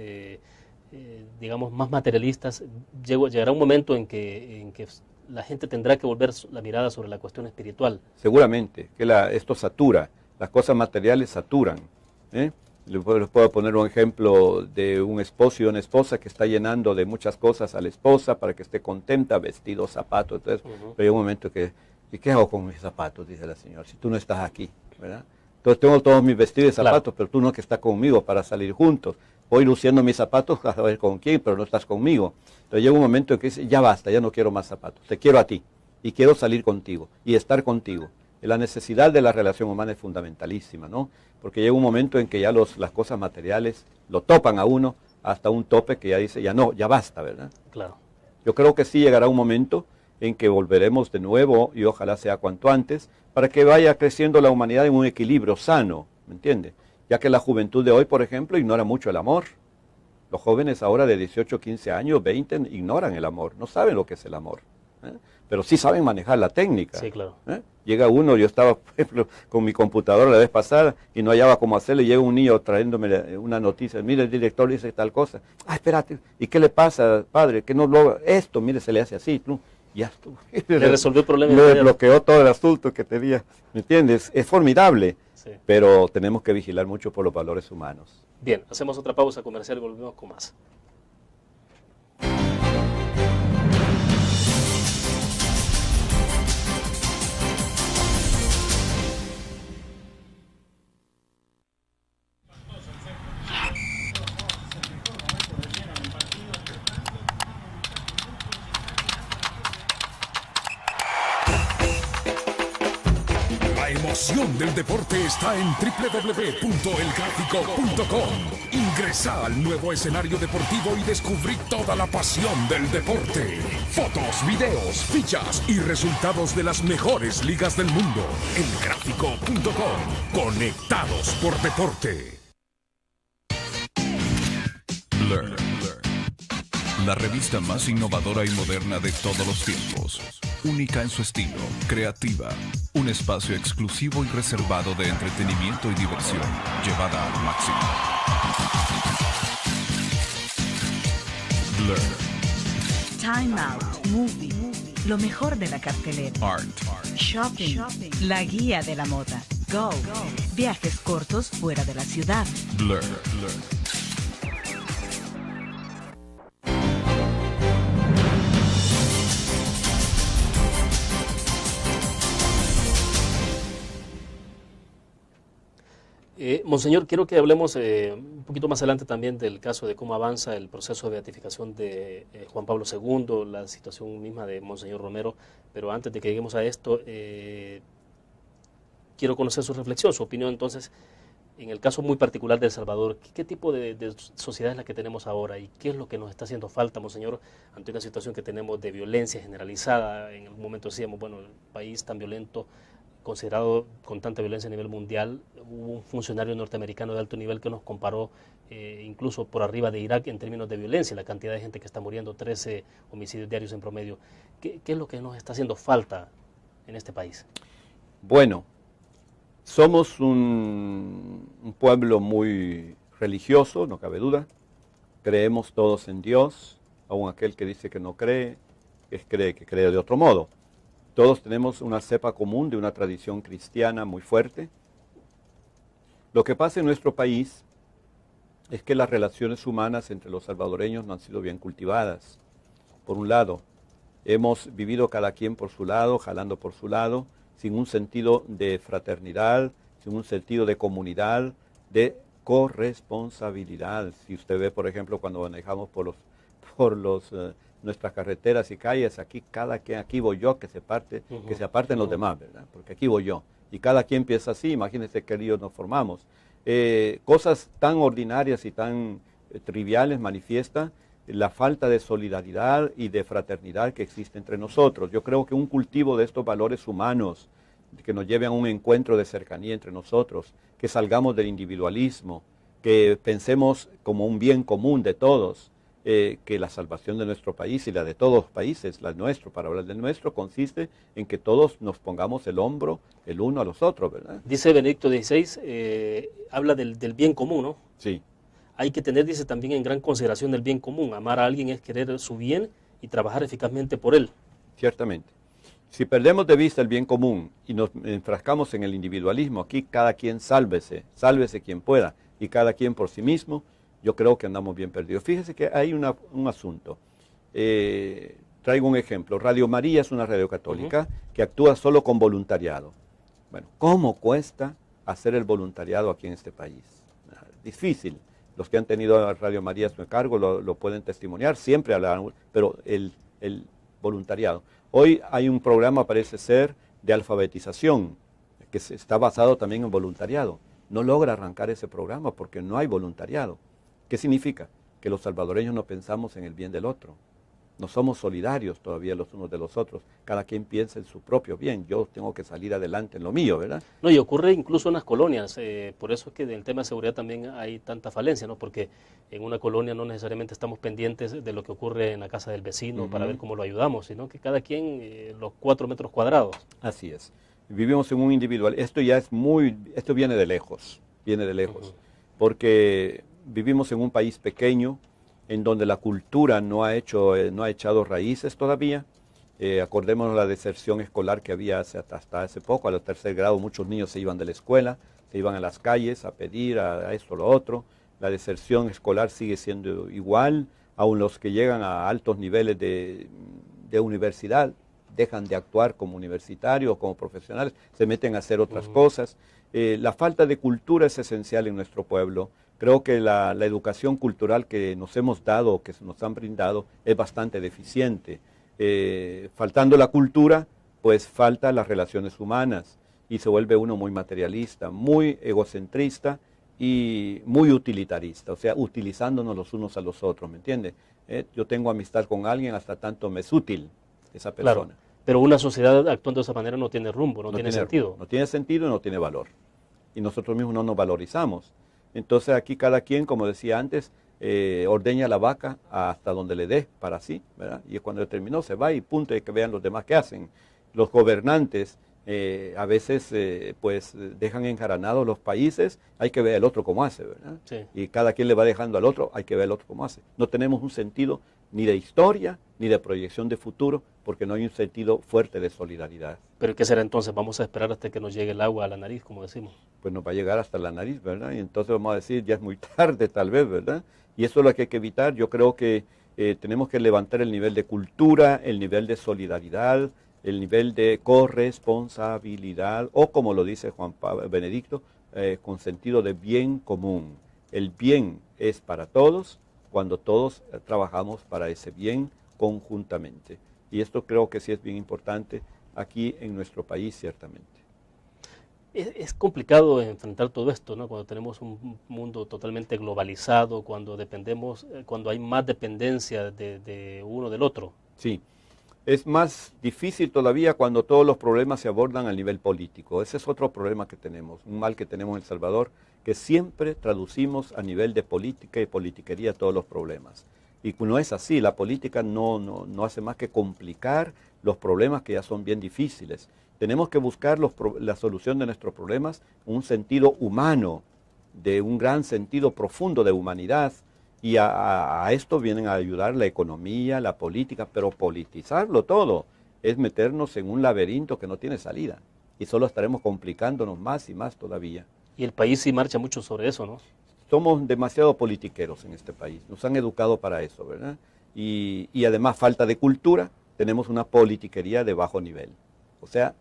digamos, más materialistas, llegará un momento en que la gente tendrá que volver la mirada sobre la cuestión espiritual? Seguramente, que esto satura, las cosas materiales saturan. Les puedo poner un ejemplo de un esposo y una esposa que está llenando de muchas cosas a la esposa para que esté contenta, vestidos, zapatos, entonces, pero hay un momento ¿y qué hago con mis zapatos? Dice la señora, si tú no estás aquí, ¿verdad? Entonces tengo todos mis vestidos y zapatos, pero tú no que estás conmigo para salir juntos. Voy luciendo mis zapatos a ver con quién, pero no estás conmigo. Entonces llega un momento en que dice, ya basta, ya no quiero más zapatos, te quiero a ti y quiero salir contigo y estar contigo. La necesidad de la relación humana es fundamentalísima, ¿no? Porque llega un momento en que ya las cosas materiales lo topan a uno hasta un tope que ya dice, ya no, ya basta, ¿verdad? Claro. Yo creo que sí llegará un momento en que volveremos de nuevo, y ojalá sea cuanto antes, para que vaya creciendo la humanidad en un equilibrio sano, ¿me entiende? Ya que la juventud de hoy, por ejemplo, ignora mucho el amor. Los jóvenes ahora de 18, 15 años, 20, ignoran el amor, no saben lo que es el amor, ¿eh? Pero sí saben manejar la técnica. Sí, claro. ¿Eh? Llega uno, yo estaba, por ejemplo, con mi computadora la vez pasada y no hallaba cómo hacerle, y llega un niño trayéndome una noticia, mire, el director dice tal cosa, espérate, ¿y qué le pasa, padre? Que no lo, esto, mire, se le hace así, ¿no? Ya estuvo. Le resolvió el problema. Le bloqueó todo el asunto que tenía, ¿me entiendes? Es formidable, sí. Pero tenemos que vigilar mucho por los valores humanos. Bien, hacemos otra pausa comercial y volvemos con más. La emoción del deporte está en www.elgráfico.com. Ingresa al nuevo escenario deportivo y descubrí toda la pasión del deporte. Fotos, videos, fichas y resultados de las mejores ligas del mundo. Elgráfico.com. Conectados por deporte. Learn. La revista más innovadora y moderna de todos los tiempos. Única en su estilo, creativa. Un espacio exclusivo y reservado de entretenimiento y diversión, llevada al máximo. Blur. Time Out, Movie, lo mejor de la cartelera. Art. Shopping, la guía de la moda. Go, viajes cortos fuera de la ciudad. Blur. Monseñor, quiero que hablemos un poquito más adelante también del caso de cómo avanza el proceso de beatificación de Juan Pablo II, la situación misma de Monseñor Romero, pero antes de que lleguemos a esto, quiero conocer su reflexión, su opinión entonces, en el caso muy particular de El Salvador, ¿qué tipo de sociedad es la que tenemos ahora y qué es lo que nos está haciendo falta, Monseñor, ante una situación que tenemos de violencia generalizada? En algún momento decíamos, bueno, el país tan violento, considerado con tanta violencia a nivel mundial. Hubo un funcionario norteamericano de alto nivel que nos comparó incluso por arriba de Irak en términos de violencia, la cantidad de gente que está muriendo, 13 homicidios diarios en promedio. ¿Qué es lo que nos está haciendo falta en este país? Bueno, somos un pueblo muy religioso, no cabe duda. Creemos todos en Dios, aun aquel que dice que no cree, que cree de otro modo. Todos tenemos una cepa común de una tradición cristiana muy fuerte. Lo que pasa en nuestro país es que las relaciones humanas entre los salvadoreños no han sido bien cultivadas. Por un lado, hemos vivido cada quien por su lado, jalando por su lado, sin un sentido de fraternidad, sin un sentido de comunidad, de corresponsabilidad. Si usted ve, por ejemplo, cuando manejamos por nuestras carreteras y calles, aquí cada quien, aquí voy yo, que se aparten los demás, ¿verdad? Porque aquí voy yo. Y cada quien piensa así, imagínense qué líos nos formamos. Cosas tan ordinarias y tan triviales manifiestan la falta de solidaridad y de fraternidad que existe entre nosotros. Yo creo que un cultivo de estos valores humanos que nos lleve a un encuentro de cercanía entre nosotros, que salgamos del individualismo, que pensemos como un bien común de todos, que la salvación de nuestro país y la de todos los países, la nuestro, para hablar del nuestro, consiste en que todos nos pongamos el hombro el uno a los otros, ¿verdad? Dice Benedicto XVI, habla del bien común, ¿no? Sí. Hay que tener, dice, también en gran consideración el bien común. Amar a alguien es querer su bien y trabajar eficazmente por él. Ciertamente. Si perdemos de vista el bien común y nos enfrascamos en el individualismo, aquí cada quien sálvese quien pueda, y cada quien por sí mismo, yo creo que andamos bien perdidos. Fíjese que hay un asunto. Traigo un ejemplo. Radio María es una radio católica que actúa solo con voluntariado. Bueno, ¿cómo cuesta hacer el voluntariado aquí en este país? Difícil. Los que han tenido a Radio María a su cargo lo pueden testimoniar, siempre hablan, pero el voluntariado. Hoy hay un programa, parece ser, de alfabetización, que está basado también en voluntariado. No logra arrancar ese programa porque no hay voluntariado. ¿Qué significa? que los salvadoreños no pensamos en el bien del otro. No somos solidarios todavía los unos de los otros. Cada quien piensa en su propio bien. Yo tengo que salir adelante en lo mío, ¿verdad? No, y ocurre incluso en las colonias. Por eso es que del tema de seguridad también hay tanta falencia, ¿no? Porque en una colonia no necesariamente estamos pendientes de lo que ocurre en la casa del vecino para ver cómo lo ayudamos, sino que cada quien los 4 metros cuadrados. Así es. Vivimos en un individual. Esto viene de lejos, porque vivimos en un país pequeño, en donde la cultura no ha echado raíces todavía. Acordémonos la deserción escolar que había hasta hace poco. A los 3er grado muchos niños se iban de la escuela, se iban a las calles a pedir a esto o lo otro. La deserción escolar sigue siendo igual. Aun los que llegan a altos niveles de universidad dejan de actuar como universitarios, como profesionales, se meten a hacer otras cosas. La falta de cultura es esencial en nuestro pueblo. Creo que la educación cultural que nos hemos dado, que nos han brindado, es bastante deficiente. Faltando la cultura, pues faltan las relaciones humanas y se vuelve uno muy materialista, muy egocentrista y muy utilitarista, o sea, utilizándonos los unos a los otros, ¿me entiende? Yo tengo amistad con alguien hasta tanto me es útil esa persona. Claro, pero una sociedad actuando de esa manera no tiene rumbo, no tiene sentido. No tiene sentido y no tiene valor. Y nosotros mismos no nos valorizamos. Entonces aquí cada quien, como decía antes, ordeña la vaca hasta donde le dé para sí, ¿verdad? Y cuando terminó se va y punto, y que vean los demás qué hacen. Los gobernantes a veces pues dejan enjaranados los países, hay que ver el otro cómo hace, ¿verdad? Sí. Y cada quien le va dejando al otro, hay que ver el otro cómo hace. No tenemos un sentido ni de historia, ni de proyección de futuro, porque no hay un sentido fuerte de solidaridad. ¿Pero qué será entonces? ¿Vamos a esperar hasta que nos llegue el agua a la nariz, como decimos? Pues nos va a llegar hasta la nariz, ¿verdad? Y entonces vamos a decir, ya es muy tarde tal vez, ¿verdad? Y eso es lo que hay que evitar. Yo creo que tenemos que levantar el nivel de cultura, el nivel de solidaridad, el nivel de corresponsabilidad, o como lo dice Juan Pablo Benedicto, con sentido de bien común. El bien es para todos cuando todos trabajamos para ese bien conjuntamente. Y esto creo que sí es bien importante aquí en nuestro país, ciertamente. Es complicado enfrentar todo esto, ¿no? Cuando tenemos un mundo totalmente globalizado, cuando dependemos, cuando hay más dependencia de uno del otro. Sí, es más difícil todavía cuando todos los problemas se abordan a nivel político. Ese es otro problema que tenemos, un mal que tenemos en El Salvador, que siempre traducimos a nivel de política y politiquería todos los problemas. Y no es así, la política no hace más que complicar los problemas que ya son bien difíciles. Tenemos que buscar la solución de nuestros problemas, un sentido humano, de un gran sentido profundo de humanidad, y a esto vienen a ayudar la economía, la política, pero politizarlo todo es meternos en un laberinto que no tiene salida, y solo estaremos complicándonos más y más todavía. Y el país sí marcha mucho sobre eso, ¿no? Somos demasiado politiqueros en este país, nos han educado para eso, ¿verdad? Y además falta de cultura, tenemos una politiquería de bajo nivel, o sea,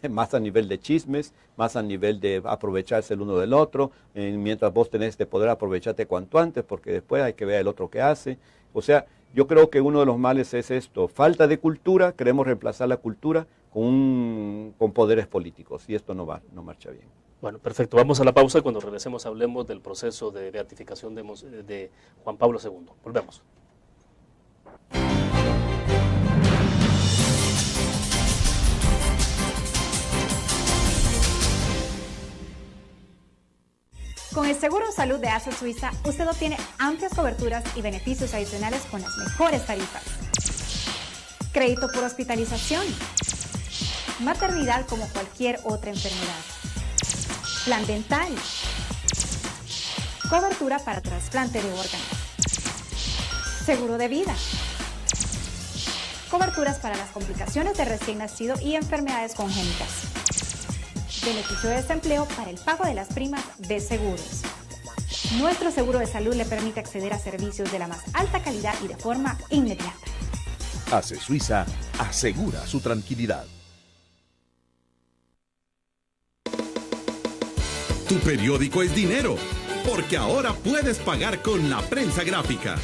más a nivel de chismes, más a nivel de aprovecharse el uno del otro, mientras vos tenés de poder aprovecharte cuanto antes, porque después hay que ver el otro qué hace. O sea, yo creo que uno de los males es esto, falta de cultura, queremos reemplazar la cultura con poderes políticos, y esto no marcha bien. Bueno, perfecto. Vamos a la pausa y cuando regresemos hablemos del proceso de beatificación de Juan Pablo II. Volvemos. Con el Seguro de Salud de ASA Suiza, usted obtiene amplias coberturas y beneficios adicionales con las mejores tarifas. Crédito por hospitalización. Maternidad como cualquier otra enfermedad. Plan dental. Cobertura para trasplante de órganos. Seguro de vida. Coberturas para las complicaciones de recién nacido y enfermedades congénitas. Beneficio de desempleo para el pago de las primas de seguros. Nuestro seguro de salud le permite acceder a servicios de la más alta calidad y de forma inmediata. ASE Suiza asegura su tranquilidad. Tu periódico es dinero, porque ahora puedes pagar con la prensa gráfica.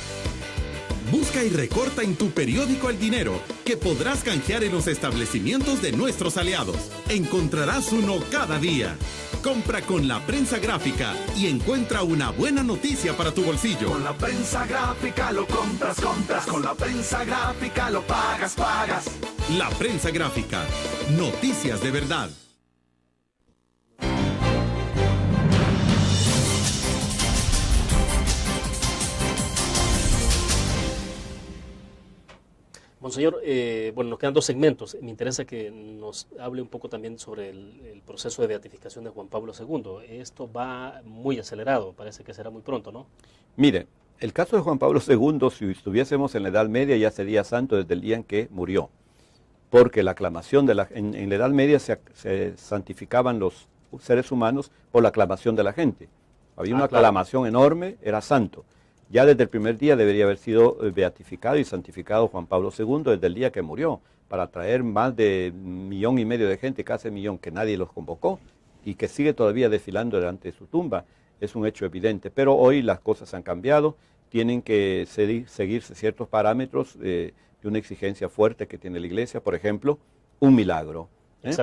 Busca y recorta en tu periódico El Dinero, que podrás canjear en los establecimientos de nuestros aliados. Encontrarás uno cada día. Compra con la prensa gráfica y encuentra una buena noticia para tu bolsillo. Con la prensa gráfica lo compras, compras. Con la prensa gráfica lo pagas, pagas. La prensa gráfica. Noticias de verdad. Monseñor, bueno, nos quedan 2 segmentos. Me interesa que nos hable un poco también sobre el proceso de beatificación de Juan Pablo II. Esto va muy acelerado, parece que será muy pronto, ¿no? Mire, el caso de Juan Pablo II, si estuviésemos en la Edad Media, ya sería santo desde el día en que murió. Porque la aclamación en la Edad Media se santificaban los seres humanos por la aclamación de la gente. Había una aclamación enorme, era santo. Ya desde el primer día debería haber sido beatificado y santificado Juan Pablo II desde el día que murió, para traer más de 1,5 millones de gente, casi 1 millón, que nadie los convocó y que sigue todavía desfilando delante de su tumba. Es un hecho evidente, pero hoy las cosas han cambiado, tienen que seguirse ciertos parámetros de una exigencia fuerte que tiene la Iglesia, por ejemplo, un milagro.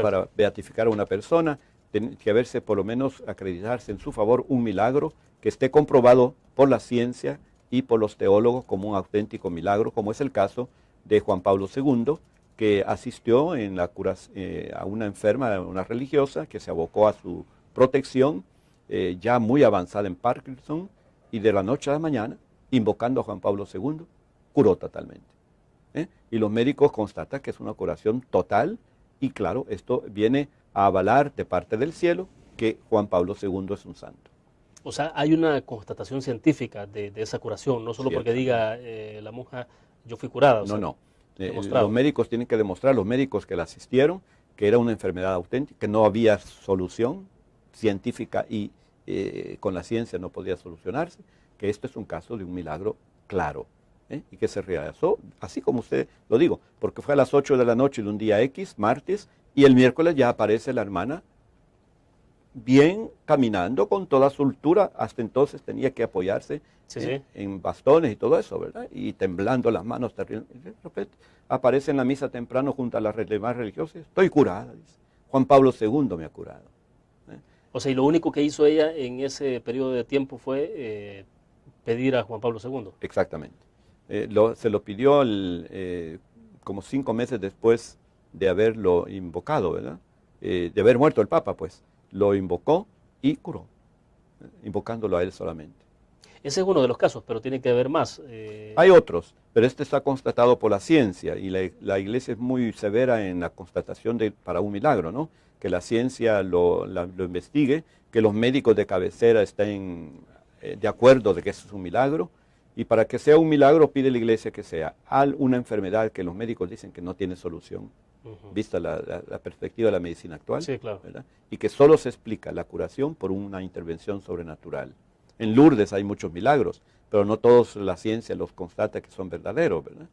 Para beatificar a una persona, tiene que haberse por lo menos acreditarse en su favor un milagro que esté comprobado por la ciencia y por los teólogos como un auténtico milagro, como es el caso de Juan Pablo II, que asistió en la cura a una enferma, una religiosa, que se abocó a su protección, ya muy avanzada en Parkinson, y de la noche a la mañana, invocando a Juan Pablo II, curó totalmente. Y los médicos constatan que es una curación total, y claro, esto viene a avalar de parte del cielo que Juan Pablo II es un santo. O sea, hay una constatación científica de esa curación, no solo porque diga la monja, yo fui curada. No. Los médicos tienen que demostrar, los médicos que la asistieron, que era una enfermedad auténtica, que no había solución científica y con la ciencia no podía solucionarse, que esto es un caso de un milagro claro, y que se realizó, así como usted lo digo, porque fue a las 8 de la noche de un día X, martes, y el miércoles ya aparece la hermana bien caminando con toda soltura. Hasta entonces tenía que apoyarse en bastones y todo eso, ¿verdad? Y temblando las manos terrible. De repente aparece en la misa temprano junto a las demás religiosas. Estoy curada, dice. Juan Pablo II me ha curado. O sea, y lo único que hizo ella en ese periodo de tiempo fue pedir a Juan Pablo II. Exactamente. Se lo pidió como 5 meses después de haberlo invocado, ¿verdad? De haber muerto el Papa, pues. Lo invocó y curó, invocándolo a él solamente. Ese es uno de los casos, pero tiene que haber más. Hay otros, pero este está constatado por la ciencia, y la Iglesia es muy severa en la constatación para un milagro, ¿no? Que la ciencia lo investigue, que los médicos de cabecera estén de acuerdo de que eso es un milagro, y para que sea un milagro pide la Iglesia que sea una enfermedad que los médicos dicen que no tiene solución. Vista la perspectiva de la medicina actual, sí, claro. ¿verdad? Y que solo se explica la curación por una intervención sobrenatural. En Lourdes hay muchos milagros, pero no todos la ciencia los constata que son verdaderos, ¿verdad?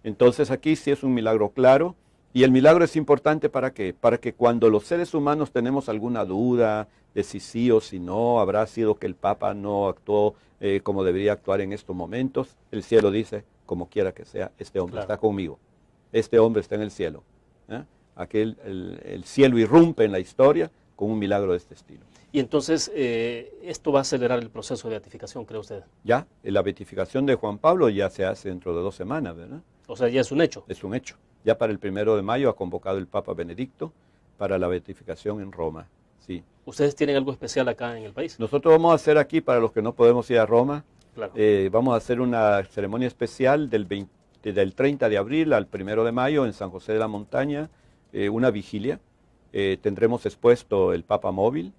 Entonces aquí sí es un milagro claro, y el milagro es importante ¿para qué? Para que cuando los seres humanos tenemos alguna duda de si sí o si no, habrá sido que el Papa no actuó como debería actuar en estos momentos, el cielo dice, como quiera que sea, este hombre está conmigo. Este hombre está en el cielo. El cielo irrumpe en la historia con un milagro de este estilo. Y entonces, ¿esto va a acelerar el proceso de beatificación, cree usted? Ya, la beatificación de Juan Pablo ya se hace dentro de 2 semanas, ¿verdad? O sea, ya es un hecho. Es un hecho. Ya para el 1 de mayo ha convocado el Papa Benedicto para la beatificación en Roma. Sí. ¿Ustedes tienen algo especial acá en el país? Nosotros vamos a hacer aquí, para los que no podemos ir a Roma, claro. Vamos a hacer una ceremonia especial del 30 de abril al 1 de mayo en San José de la Montaña, una vigilia. Tendremos expuesto el Papa móvil,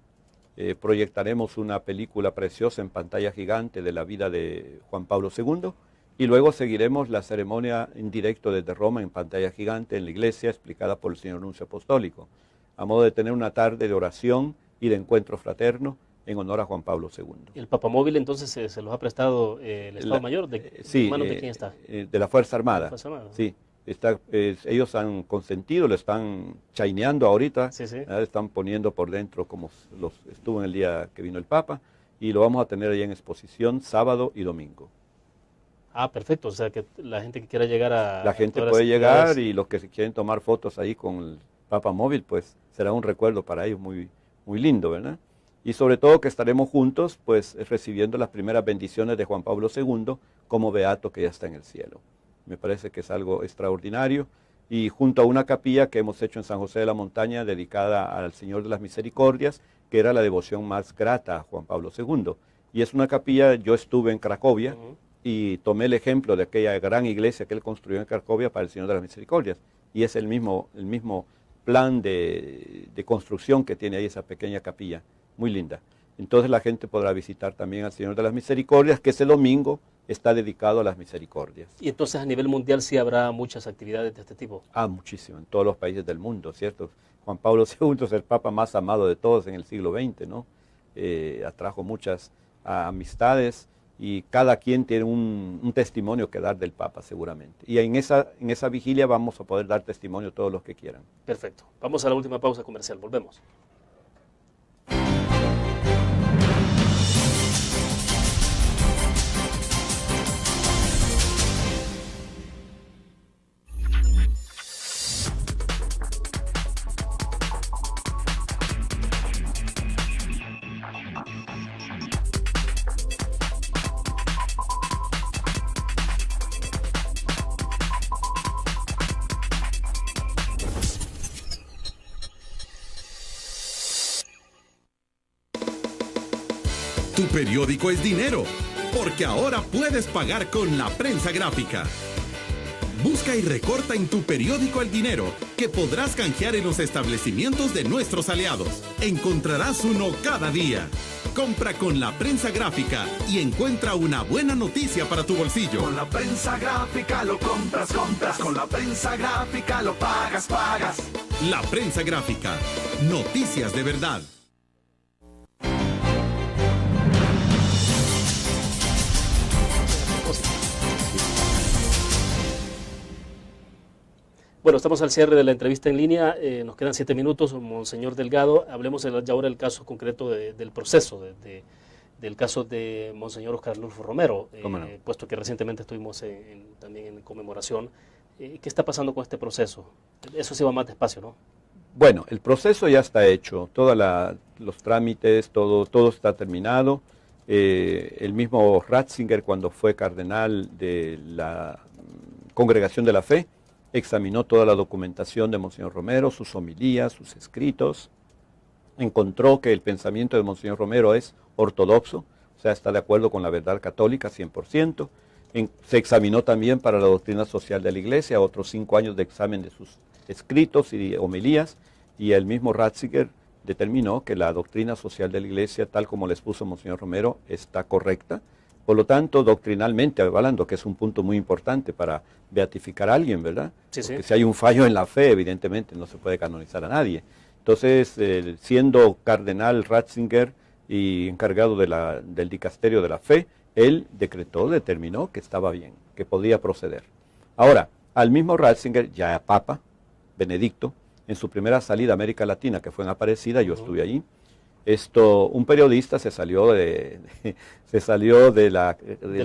proyectaremos una película preciosa en pantalla gigante de la vida de Juan Pablo II, y luego seguiremos la ceremonia en directo desde Roma en pantalla gigante en la iglesia, explicada por el señor nuncio apostólico, a modo de tener una tarde de oración y de encuentro fraterno en honor a Juan Pablo II. ¿El papamóvil entonces se los ha prestado el Estado Mayor? Sí, ¿manos de quién está? De la Fuerza Armada. Fuerza Armada. Sí, ellos han consentido, lo están chaineando ahorita, están poniendo por dentro como estuvo en el día que vino el Papa, y lo vamos a tener ahí en exposición sábado y domingo. Ah, perfecto, o sea que la gente que quiera llegar a... La gente todas puede las llegar actividades. y los que se quieren tomar fotos ahí con el Papa Móvil, pues será un recuerdo para ellos muy, muy lindo, ¿verdad? Y sobre todo que estaremos juntos, pues recibiendo las primeras bendiciones de Juan Pablo II como beato que ya está en el cielo. Me parece que es algo extraordinario. Y junto a una capilla que hemos hecho en San José de la Montaña dedicada al Señor de las Misericordias, que era la devoción más grata a Juan Pablo II. Y es una capilla, yo estuve en Cracovia y tomé el ejemplo de aquella gran iglesia que él construyó en Cracovia para el Señor de las Misericordias. Y es el mismo plan de construcción que tiene ahí esa pequeña capilla, muy linda. Entonces la gente podrá visitar también al Señor de las Misericordias, que ese domingo está dedicado a las misericordias. Y entonces a nivel mundial sí habrá muchas actividades de este tipo. Ah, muchísimo, en todos los países del mundo, ¿cierto? Juan Pablo II es el Papa más amado de todos en el siglo XX, ¿no? Atrajo muchas amistades y cada quien tiene un testimonio que dar del Papa, seguramente. Y en esa vigilia vamos a poder dar testimonio todos los que quieran. Perfecto. Vamos a la última pausa comercial. Volvemos. Tu periódico es dinero, porque ahora puedes pagar con la prensa gráfica. Busca y recorta en tu periódico El Dinero, que podrás canjear en los establecimientos de nuestros aliados. Encontrarás uno cada día. Compra con la prensa gráfica y encuentra una buena noticia para tu bolsillo. Con la prensa gráfica lo compras. Con la prensa gráfica lo pagas. La prensa gráfica. Noticias de verdad. Bueno, estamos al cierre de la entrevista en línea, nos quedan 7 minutos, Monseñor Delgado, hablemos ya ahora del caso concreto del proceso, del caso de Monseñor Oscar Arnulfo Romero, puesto que recientemente estuvimos también en conmemoración. ¿Qué está pasando con este proceso? Eso se va más despacio, ¿no? Bueno, el proceso ya está hecho, todos los trámites, todo está terminado. El mismo Ratzinger, cuando fue cardenal de la Congregación de la Fe, examinó toda la documentación de Monseñor Romero, sus homilías, sus escritos, encontró que el pensamiento de Monseñor Romero es ortodoxo, o sea, está de acuerdo con la verdad católica 100%. Se examinó también para la doctrina social de la Iglesia, otros 5 años de examen de sus escritos y homilías, y el mismo Ratzinger determinó que la doctrina social de la Iglesia, tal como le expuso Monseñor Romero, está correcta. Por lo tanto, doctrinalmente hablando, que es un punto muy importante para beatificar a alguien, ¿verdad? Sí, Porque sí. si hay un fallo en la fe, evidentemente no se puede canonizar a nadie. Entonces, siendo cardenal Ratzinger y encargado del dicasterio de la fe, él determinó que estaba bien, que podía proceder. Ahora, al mismo Ratzinger, ya Papa, Benedicto, en su primera salida a América Latina, que fue en Aparecida, yo estuve allí, un periodista se salió del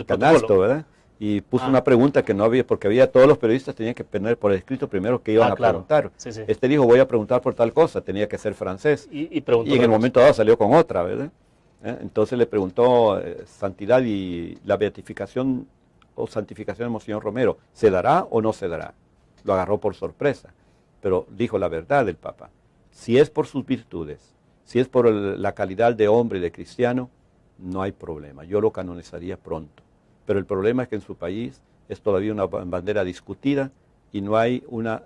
canasto, protocolo, ¿verdad? Y puso una pregunta que no había, porque todos los periodistas tenían que poner por escrito primero que iban a claro. preguntar. Sí, sí. Este dijo, voy a preguntar por tal cosa, tenía que ser francés. Y preguntó Y en el otra momento dado salió con otra, ¿verdad? Entonces le preguntó, santidad y la beatificación o santificación de Monseñor Romero, ¿se dará o no se dará? Lo agarró por sorpresa, pero dijo la verdad el Papa. Si es por sus virtudes, si es por la calidad de hombre y de cristiano, no hay problema, yo lo canonizaría pronto. Pero el problema es que en su país es todavía una bandera discutida y no hay una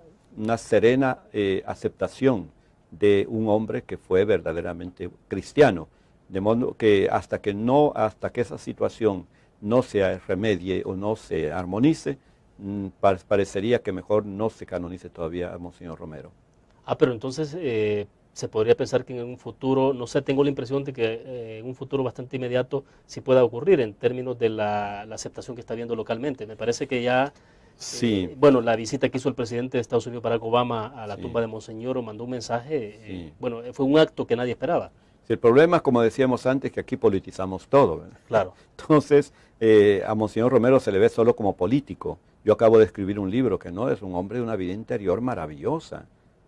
serena aceptación de un hombre que fue verdaderamente cristiano. De modo que hasta que esa situación no se remedie o no se armonice, parecería que mejor no se canonice todavía a Monseñor Romero. Pero entonces se podría pensar que en un futuro, no sé, tengo la impresión de que en un futuro bastante inmediato sí pueda ocurrir en términos de la aceptación que está habiendo localmente. Me parece que ya, sí. Bueno, la visita que hizo el presidente de Estados Unidos, Barack Obama, a la Sí. tumba de Monseñor, mandó un mensaje, Sí. bueno, fue un acto que nadie esperaba. Si el problema, como decíamos antes, que aquí politizamos todo, ¿verdad? Claro. Entonces, a Monseñor Romero se le ve solo como político. Yo acabo de escribir un libro que no es un hombre de una vida interior maravillosa,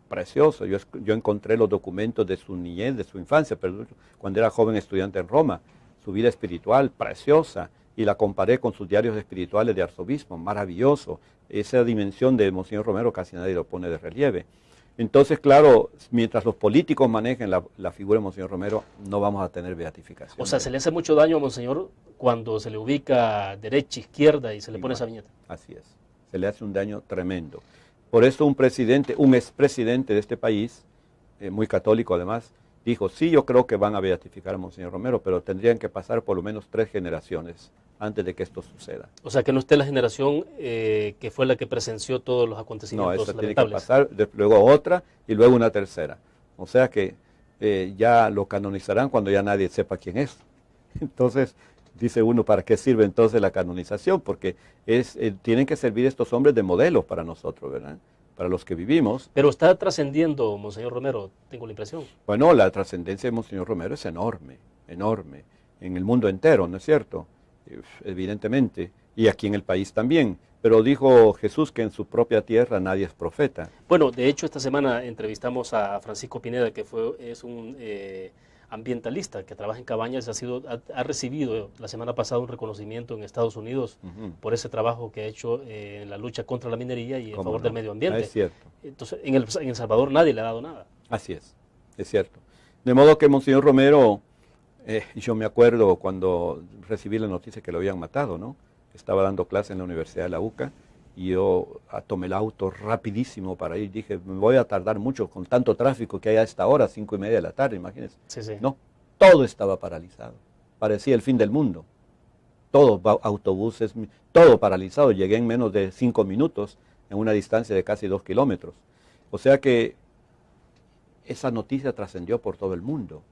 precioso. Yo encontré los documentos de su niñez, de su infancia, pero cuando era joven estudiante en Roma, su vida espiritual preciosa, y la comparé con sus diarios espirituales de arzobispo, maravilloso. Esa dimensión de Monseñor Romero casi nadie lo pone de relieve. Entonces, claro, mientras los políticos manejen la figura de Monseñor Romero, no vamos a tener beatificación. O sea, se le hace mucho daño a Monseñor cuando se le ubica derecha, izquierda y se le pone esa viñeta. Así es, se le hace un daño tremendo. Por eso un expresidente de este país, muy católico además, dijo, sí, yo creo que van a beatificar a Monseñor Romero, pero tendrían que pasar por lo menos 3 generaciones antes de que esto suceda. O sea, que no esté la generación que fue la que presenció todos los acontecimientos lamentables. No, esa tiene que pasar, luego otra y luego una tercera. O sea que ya lo canonizarán cuando ya nadie sepa quién es. Entonces, dice uno, ¿para qué sirve entonces la canonización? Porque tienen que servir estos hombres de modelos para nosotros, ¿verdad? Para los que vivimos. Pero está trascendiendo, Monseñor Romero, tengo la impresión. Bueno, la trascendencia de Monseñor Romero es enorme, enorme, en el mundo entero, ¿no es cierto? Evidentemente, y aquí en el país también. Pero dijo Jesús que en su propia tierra nadie es profeta. Bueno, de hecho esta semana entrevistamos a Francisco Pineda, que es un ambientalista que trabaja en cabañas, ha recibido la semana pasada un reconocimiento en Estados Unidos por ese trabajo que ha hecho en la lucha contra la minería y en favor del medio ambiente. Es cierto. Entonces, en El Salvador nadie le ha dado nada. Así es cierto. De modo que Monseñor Romero, yo me acuerdo cuando recibí la noticia que lo habían matado, ¿no? Estaba dando clase en la Universidad de la UCA y yo tomé el auto rapidísimo para ir. Dije, me voy a tardar mucho con tanto tráfico que hay a esta hora, 5:30 de la tarde, imagínense. Sí, sí. No, todo estaba paralizado. Parecía el fin del mundo. Todos autobuses, todo paralizado. Llegué en menos de 5 minutos en una distancia de casi 2 kilómetros. O sea que esa noticia trascendió por todo el mundo.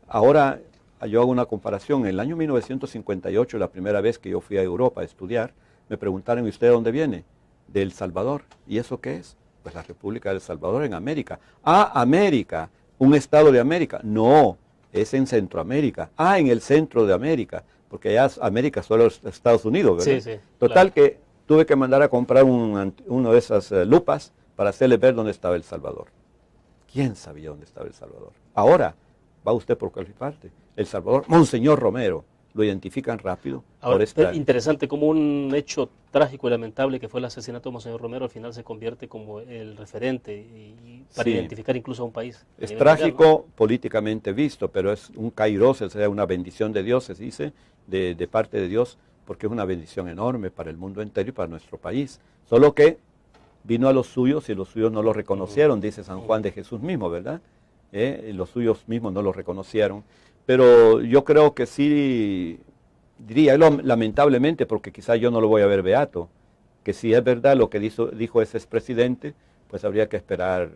Ahora yo hago una comparación. En el año 1958, la primera vez que yo fui a Europa a estudiar, me preguntaron, ¿y usted de dónde viene? De El Salvador. ¿Y eso qué es? Pues la República de El Salvador en América. Ah, América, un estado de América. No, es en Centroamérica. Ah, en el centro de América, porque allá América solo es Estados Unidos, ¿verdad? Sí, sí. Total, claro, que tuve que mandar a comprar uno de esas lupas para hacerle ver dónde estaba El Salvador. ¿Quién sabía dónde estaba El Salvador? Ahora, va usted por cualquier parte. El Salvador, Monseñor Romero, lo identifican rápido. Ahora, interesante como un hecho trágico y lamentable que fue el asesinato de Monseñor Romero al final se convierte como el referente y para identificar incluso a un país. Es trágico mundial, ¿no? Políticamente visto, pero es un kairos, o sea, una bendición de Dios, se dice, de parte de Dios, porque es una bendición enorme para el mundo entero y para nuestro país. Solo que vino a los suyos y los suyos no lo reconocieron, dice San Juan de Jesús mismo, ¿verdad? Los suyos mismos no lo reconocieron. Pero yo creo que sí, diría lamentablemente, porque quizá yo no lo voy a ver beato, que si es verdad lo que dijo ese expresidente, pues habría que esperar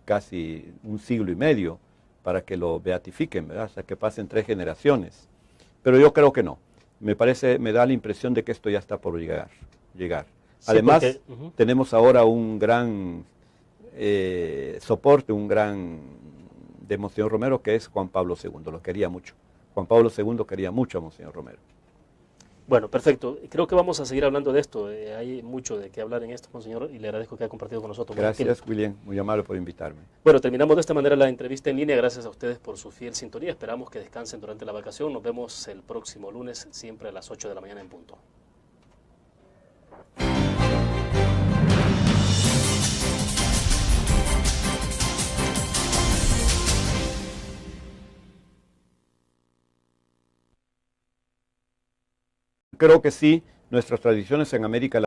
casi 1 siglo y medio para que lo beatifiquen, ¿verdad? O sea, que pasen 3 generaciones. Pero yo creo que no. Me da la impresión de que esto ya está por llegar. Sí, además, tenemos ahora un gran soporte, un gran de Monseñor Romero, que es Juan Pablo II, lo quería mucho. Juan Pablo II quería mucho a Monseñor Romero. Bueno, perfecto. Creo que vamos a seguir hablando de esto. Hay mucho de qué hablar en esto, Monseñor, y le agradezco que haya compartido con nosotros. Gracias, William. Muy amable por invitarme. Bueno, terminamos de esta manera la entrevista en línea. Gracias a ustedes por su fiel sintonía. Esperamos que descansen durante la vacación. Nos vemos el próximo lunes, siempre a las 8 de la mañana en punto. Creo que sí, nuestras tradiciones en América